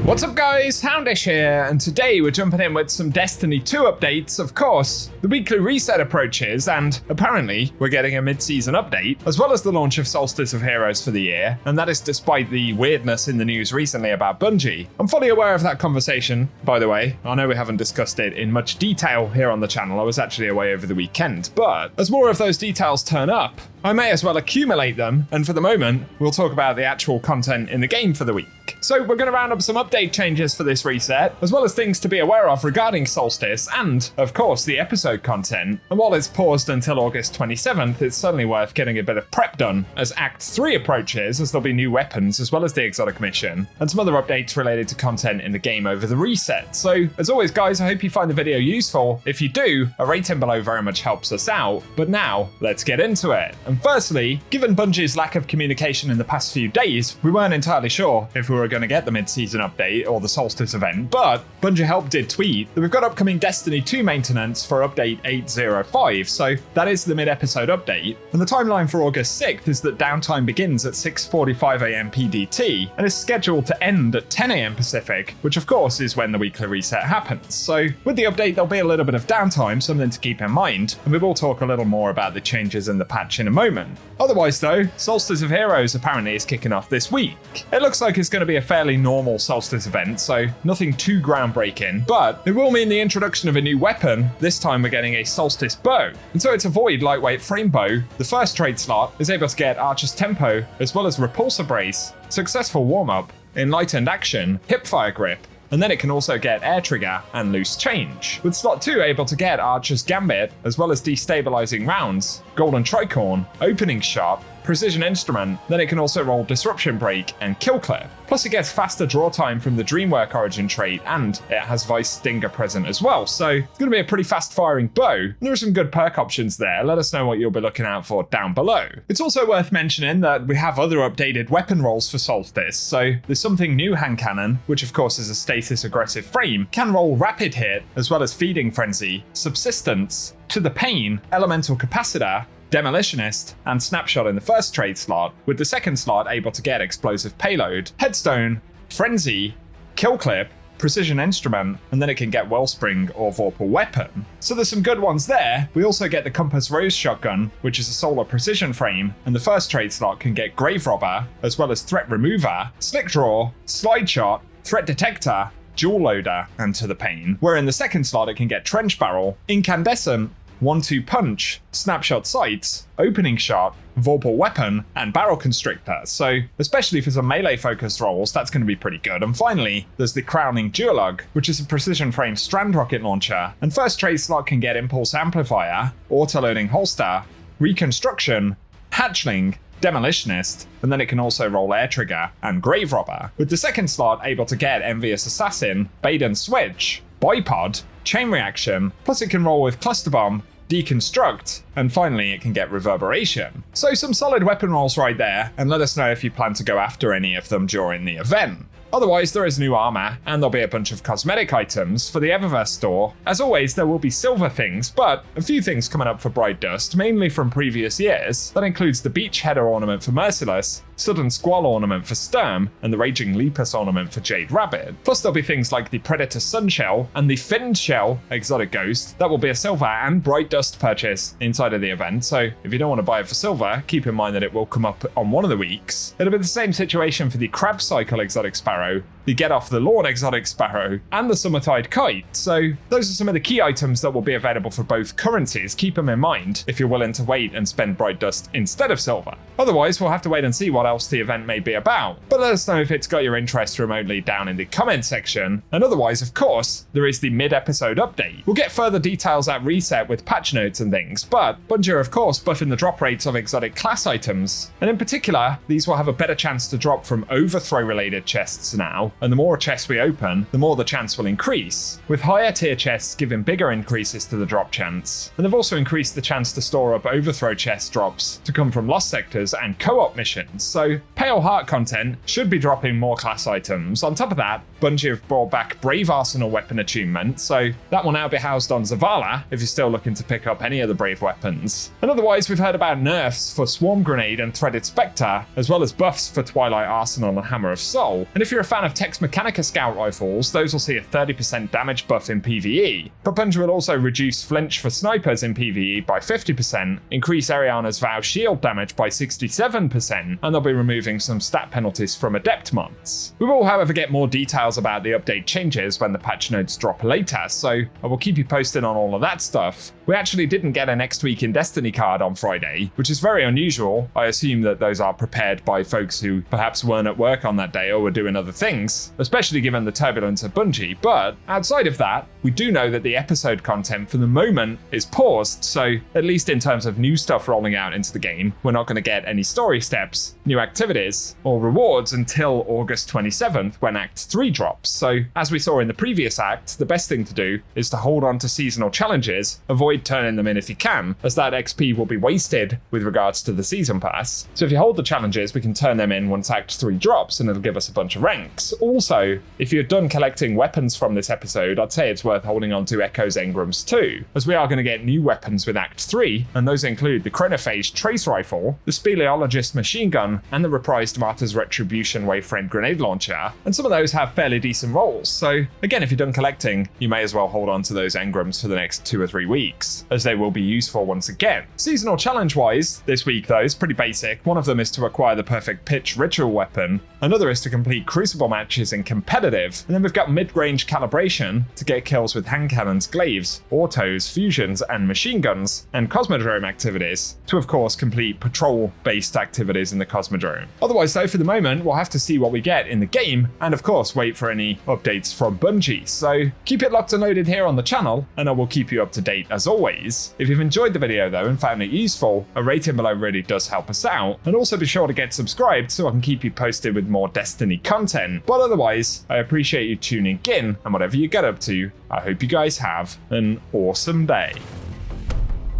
What's up guys, Houndish here, and today we're jumping in with some Destiny 2 updates. Of course, the weekly reset approaches, and apparently we're getting a mid-season update, as well as the launch of Solstice of Heroes for the year, and that is despite the weirdness in the news recently about Bungie. I'm fully aware of that conversation, by the way. I know we haven't discussed it in much detail here on the channel. I was actually away over the weekend, but as more of those details turn up, I may as well accumulate them, and for the moment, we'll talk about the actual content in the game for the week. So we're going to round up some update changes for this reset, as well as things to be aware of regarding Solstice, and, of course, the episode content. And while it's paused until August 27th, it's certainly worth getting a bit of prep done, as Act 3 approaches, as there'll be new weapons, as well as the exotic mission, and some other updates related to content in the game over the reset. So, as always guys, I hope you find the video useful. If you do, a rating below very much helps us out. But now, let's get into it. And firstly, given Bungie's lack of communication in the past few days, we weren't entirely sure if we were going to get the mid-season update or the Solstice event, but Bungie Help did tweet that we've got upcoming Destiny 2 maintenance for update 805, so that is the mid-episode update. And the timeline for August 6th is that downtime begins at 6:45 AM PDT and is scheduled to end at 10 AM Pacific, which of course is when the weekly reset happens. So with the update there'll be a little bit of downtime, something to keep in mind, and we will talk a little more about the changes in the patch in a moment. Otherwise though, Solstice of Heroes apparently is kicking off this week. It looks like it's going to be a fairly normal Solstice event, so nothing too groundbreaking, but it will mean the introduction of a new weapon. This time we're getting a Solstice bow, and so it's a void lightweight frame bow. The first trade slot is able to get Archer's Tempo, as well as Repulsor Brace, Successful Warm-Up, Enlightened Action, Hipfire Grip, and then it can also get Air Trigger and Loose Change. With slot 2 able to get Archer's Gambit, as well as Destabilizing Rounds, Golden Tricorn, Opening Shot, Precision Instrument, then it can also roll Disruption Break and Kill Clip. Plus it gets faster draw time from the Dreamwork Origin trait, and it has Vice Stinger present as well, so it's going to be a pretty fast firing bow. And there are some good perk options there. Let us know what you'll be looking out for down below. It's also worth mentioning that we have other updated weapon rolls for Solstice, so there's something new hand cannon, which of course is a status aggressive frame, can roll Rapid Hit, as well as Feeding Frenzy, Subsistence, To the Pain, Elemental Capacitor, Demolitionist, and Snapshot in the first trade slot, with the second slot able to get Explosive Payload, Headstone, Frenzy, Kill Clip, Precision Instrument, and then it can get Wellspring or Vorpal Weapon. So there's some good ones there. We also get the Compass Rose Shotgun, which is a solar precision frame, and the first trade slot can get Grave Robber, as well as Threat Remover, Slick Draw, Slide Shot, Threat Detector, Dual Loader, and To the Pain, where in the second slot it can get Trench Barrel, Incandescent, 1-2 Punch, Snapshot Sights, Opening Shot, Vorpal Weapon, and Barrel Constrictor. So, especially for some melee-focused rolls, that's going to be pretty good. And finally, there's the crowning Duolog, which is a precision frame strand rocket launcher, and first trade slot can get Impulse Amplifier, Auto-Loading Holster, Reconstruction, Hatchling, Demolitionist, and then it can also roll Air Trigger and Grave Robber, with the second slot able to get Envious Assassin, Bait and Switch, Bipod, Chain Reaction, plus it can roll with Cluster Bomb, Deconstruct, and finally it can get Reverberation. So some solid weapon rolls right there, and let us know if you plan to go after any of them during the event. Otherwise, there is new armor, and there'll be a bunch of cosmetic items for the Eververse store. As always, there will be silver things, but a few things coming up for Bright Dust, mainly from previous years. That includes the Beach Header ornament for Merciless, Sudden Squall ornament for Sturm, and the Raging Lepus ornament for Jade Rabbit. Plus there'll be things like the Predator Sun Shell and the Finned Shell Exotic Ghost. That will be a silver and Bright Dust purchase inside of the event, so if you don't want to buy it for silver, keep in mind that it will come up on one of the weeks. It'll be the same situation for the Crab Cycle Exotic Sparrow, the Get Off the Lawn Exotic Sparrow, and the Summertide Kite. So those are some of the key items that will be available for both currencies. Keep them in mind if you're willing to wait and spend Bright Dust instead of silver. Otherwise, we'll have to wait and see what else the event may be about. But let us know if it's got your interest remotely down in the comment section. And otherwise, of course, there is the mid-episode update. We'll get further details at reset with patch notes and things, but Bungie are of course buffing the drop rates of exotic class items. And in particular, these will have a better chance to drop from overthrow related chests now, and the more chests we open, the more the chance will increase, with higher tier chests giving bigger increases to the drop chance. And they've also increased the chance to store up overthrow chest drops to come from lost sectors and co-op missions, so Pale Heart content should be dropping more class items. On top of that, Bungie have brought back Brave Arsenal weapon attunement, so that will now be housed on Zavala if you're still looking to pick up any of the Brave weapons. And otherwise, we've heard about nerfs for Swarm Grenade and Threaded Spectre, as well as buffs for Twilight Arsenal and Hammer of Soul. And if you're a fan of Tex Mechanica Scout Rifles, those will see a 30% damage buff in PvE. But Bungie will also reduce flinch for snipers in PvE by 50%, increase Ariana's Vow shield damage by 67%, and they'll be removing some stat penalties from Adept mods. We will, however, get more details about the update changes when the patch notes drop later, so I will keep you posted on all of that stuff. We actually didn't get a Next Week in Destiny card on Friday, which is very unusual. I assume that those are prepared by folks who perhaps weren't at work on that day or were doing other things, especially given the turbulence at Bungie. But outside of that, we do know that the episode content for the moment is paused, so at least in terms of new stuff rolling out into the game, we're not going to get any story steps, new activities, or rewards until August 27th when Act 3 drops. So as we saw in the previous act, the best thing to do is to hold on to seasonal challenges, avoid turning them in if you can, as that XP will be wasted with regards to the season pass. So if you hold the challenges, we can turn them in once Act 3 drops and it'll give us a bunch of ranks. Also, if you're done collecting weapons from this episode, I'd say it's worth holding on to Echo's Engrams too, as we are going to get new weapons with Act 3, and those include the Chronophage Trace Rifle, the Speleologist Machine Gun, and the reprised Martyr's Retribution Waveframe Grenade Launcher, and some of those have fairly decent rolls. So again, if you're done collecting, you may as well hold on to those engrams for the next 2 or 3 weeks, as they will be useful once again. Seasonal challenge wise, this week though, is pretty basic. One of them is to acquire the perfect pitch ritual weapon, another is to complete crucible matches in competitive, and then we've got mid-range calibration to get kills with hand cannons, glaives, autos, fusions, and machine guns, and Cosmodrome activities to of course complete patrol-based activities in the Cosmodrome. Otherwise though, for the moment, we'll have to see what we get in the game, and of course wait for any updates from Bungie. So keep it locked and loaded here on the channel, and I will keep you up to date as always. If you've enjoyed the video though and found it useful, a rating below really does help us out, and also be sure to get subscribed so I can keep you posted with more Destiny content. But otherwise, I appreciate you tuning in, and whatever you get up to, I hope you guys have an awesome day.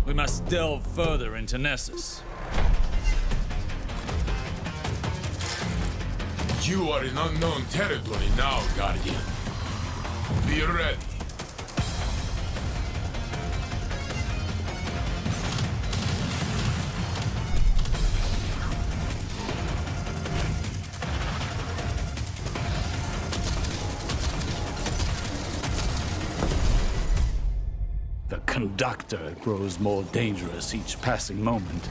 We must delve further into Nessus. You are in unknown territory now, Guardian. Be ready. The conductor grows more dangerous each passing moment.